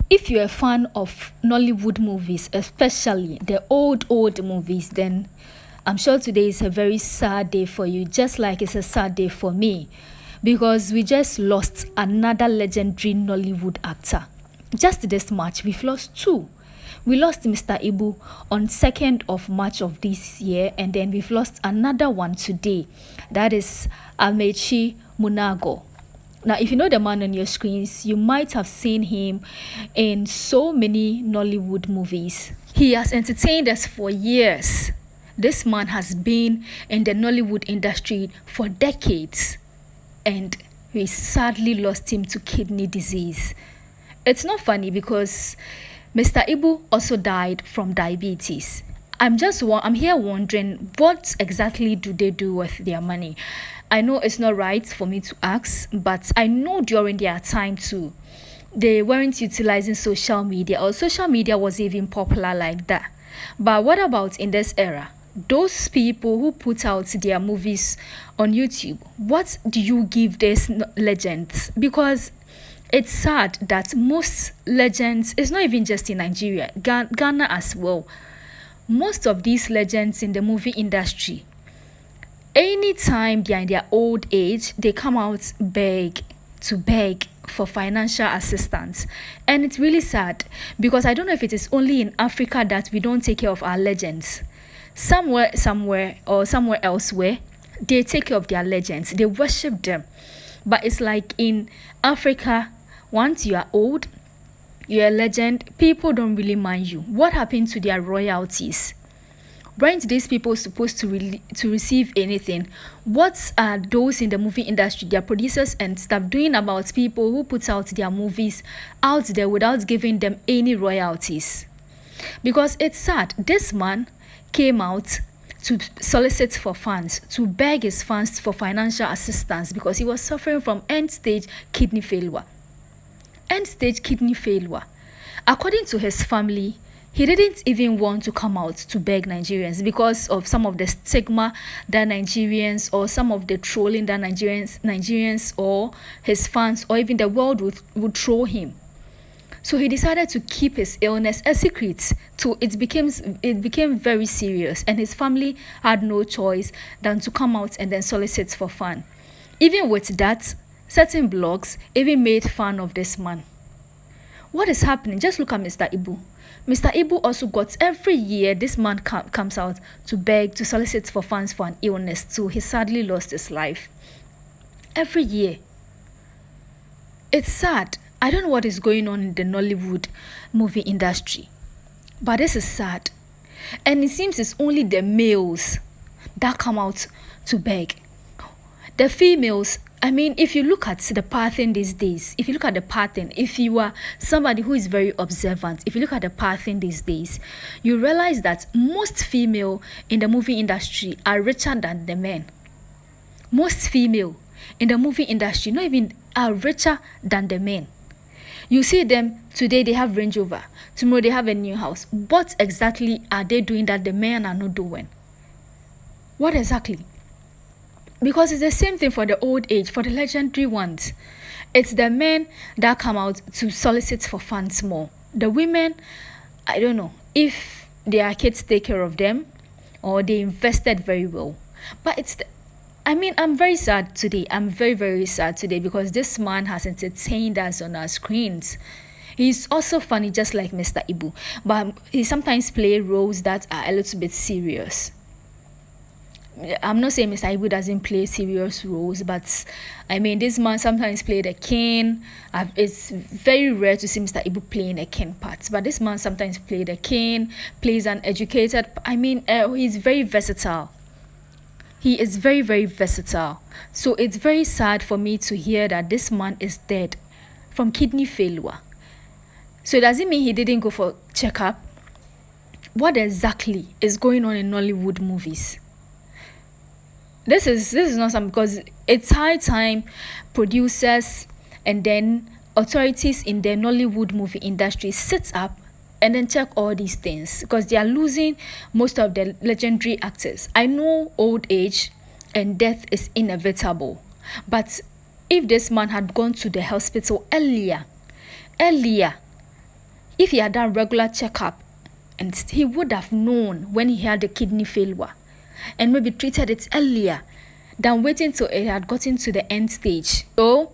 If you're a fan of Nollywood movies, especially the old movies, then I'm sure today is a very sad day for you, just like it's a sad day for me, because we just lost another legendary Nollywood actor. Just this March, we've lost two. We lost Mr IBU on 2nd of March of this year, and then we've lost another one today. That is Amaechi Muonagor. Now, if you know the man on your screens, you might have seen him in so many Nollywood movies. He has entertained us for years. This man has been in the Nollywood industry for decades, and we sadly lost him to kidney disease. It's not funny because Mr IBU also died from diabetes. I'm here wondering, what exactly do they do with their money? I know it's not right for me to ask, but I know during their time too, they weren't utilizing social media, or social media was even popular like that. But what about in this era? Those people who put out their movies on YouTube, what do you give these legends? Because it's sad that most legends, it's not even just in Nigeria, Ghana as well. Most of these legends in the movie industry, anytime they're in their old age, they come out beg for financial assistance. And it's really sad because I don't know if it is only in Africa that we don't take care of our legends. Somewhere elsewhere, they take care of their legends. They worship them. But it's like in Africa, once you are old, you're a legend, people don't really mind you. What happened to their royalties? Weren't these people supposed to receive anything? What are those in the movie industry, their producers and stuff, doing about people who put out their movies out there without giving them any royalties? Because it's sad. This man came out to solicit for funds, to beg his fans for financial assistance because he was suffering from end-stage kidney failure. End-stage kidney failure. According to his family, he didn't even want to come out to beg Nigerians because of some of the stigma that Nigerians, or some of the trolling that Nigerians or his fans or even the world would throw him. So he decided to keep his illness a secret till it became very serious, and his family had no choice than to come out and then solicit for fun. Even with that, certain blogs even made fun of this man. What is happening? Just look at Mr IBU. Mr IBU also got, every year this man comes out to beg, to solicit for funds for an illness too. He sadly lost his life. Every year. It's sad. I don't know what is going on in the Nollywood movie industry, but this is sad. And it seems it's only the males that come out to beg. The females, I mean, if you look at the pattern these days, if you are somebody who is very observant, if you look at the pattern these days, you realize that most female in the movie industry are richer than the men. Most female in the movie industry, not even are richer than the men. You see them today, they have Range Rover. Tomorrow they have a new house. What exactly are they doing that the men are not doing? What exactly? Because it's the same thing for the old age, for the legendary ones. It's the men that come out to solicit for funds more. The women, I don't know if their kids take care of them or they invested very well. But I'm very sad today. I'm very, very sad today because this man has entertained us on our screens. He's also funny, just like Mr IBU, but he sometimes plays roles that are a little bit serious. I'm not saying Mr IBU doesn't play serious roles, but I mean, this man sometimes played a king. It's very rare to see Mr IBU playing a king part, but this man sometimes played a king, plays an educated. He's very versatile. He is very, very versatile. So it's very sad for me to hear that this man is dead from kidney failure. So does it mean he didn't go for checkup? What exactly is going on in Nollywood movies? This is not something, because it's high time producers and then authorities in the Nollywood movie industry sit up and then check all these things, because they are losing most of the legendary actors. I know old age and death is inevitable, but if this man had gone to the hospital earlier, If he had done regular checkup, and he would have known when he had a kidney failure and maybe treated it earlier than waiting till it had gotten to the end stage. So,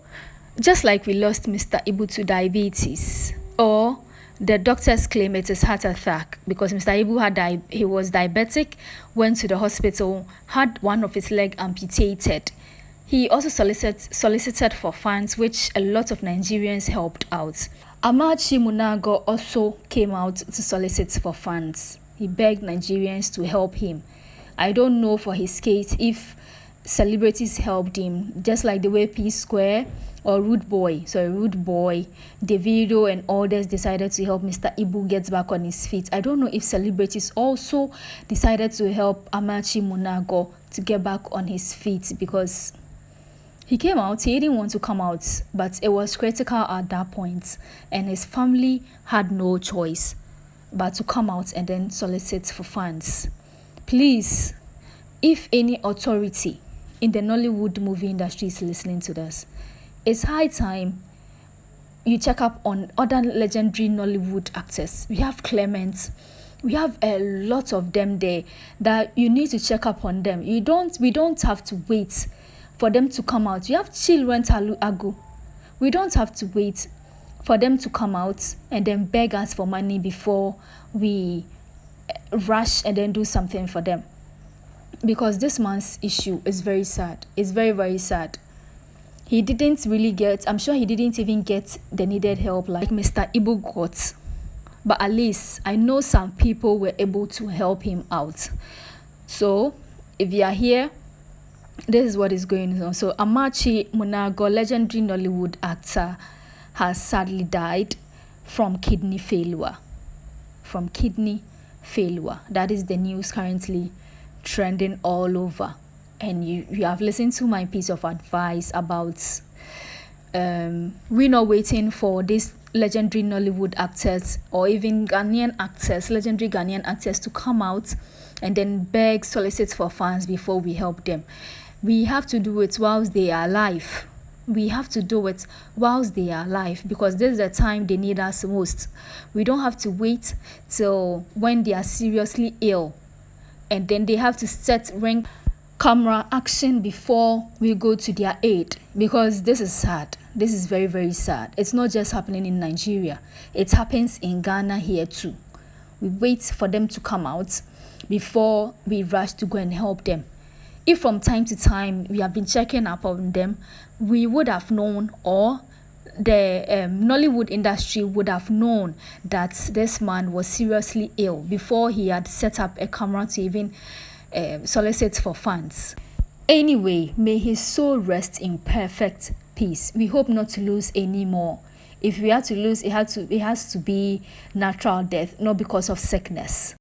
just like we lost Mr IBU to diabetes, or the doctors claim it is heart attack because Mr IBU he was diabetic, went to the hospital, had one of his leg amputated. He also solicited for funds, which a lot of Nigerians helped out. Amaechi Muonagor also came out to solicit for funds. He begged Nigerians to help him. I don't know for his case if celebrities helped him, just like the way P Square or Rude Boy, Davido and others decided to help Mr IBU get back on his feet. I don't know if celebrities also decided to help Amaechi Muonagor to get back on his feet, because he came out, he didn't want to come out, but it was critical at that point, and his family had no choice but to come out and then solicit for funds. Please, if any authority in the Nollywood movie industry is listening to this, it's high time you check up on other legendary Nollywood actors. We have Clement, we have a lot of them there that you need to check up on them. We don't have to wait for them to come out. You have Children Agu. We don't have to wait for them to come out and then beg us for money before we rush and then do something for them. Because this man's issue is very sad. It's very, very sad. He didn't really get, I'm sure he didn't even get the needed help like Mr IBU got. But at least I know some people were able to help him out. So if you are here, this is what is going on. So Amaechi Muonagor, legendary Nollywood actor, has sadly died from kidney failure. That is the news currently trending all over. And you have listened to my piece of advice about we're not waiting for these legendary Nollywood actors or even legendary Ghanaian actors to come out and then beg, solicit for funds before we help them. We have to do it whilst they are alive. Because this is the time they need us most. We don't have to wait till when they are seriously ill and then they have to set ring camera action before we go to their aid, because this is sad. This is very, very sad. It's not just happening in Nigeria. It happens in Ghana here too. We wait for them to come out before we rush to go and help them. If from time to time we have been checking up on them, we would have known, or the Nollywood industry would have known that this man was seriously ill before he had set up a camera to even solicit for funds. Anyway, may his soul rest in perfect peace. We hope not to lose any more. If we had to lose, it has to be natural death, not because of sickness.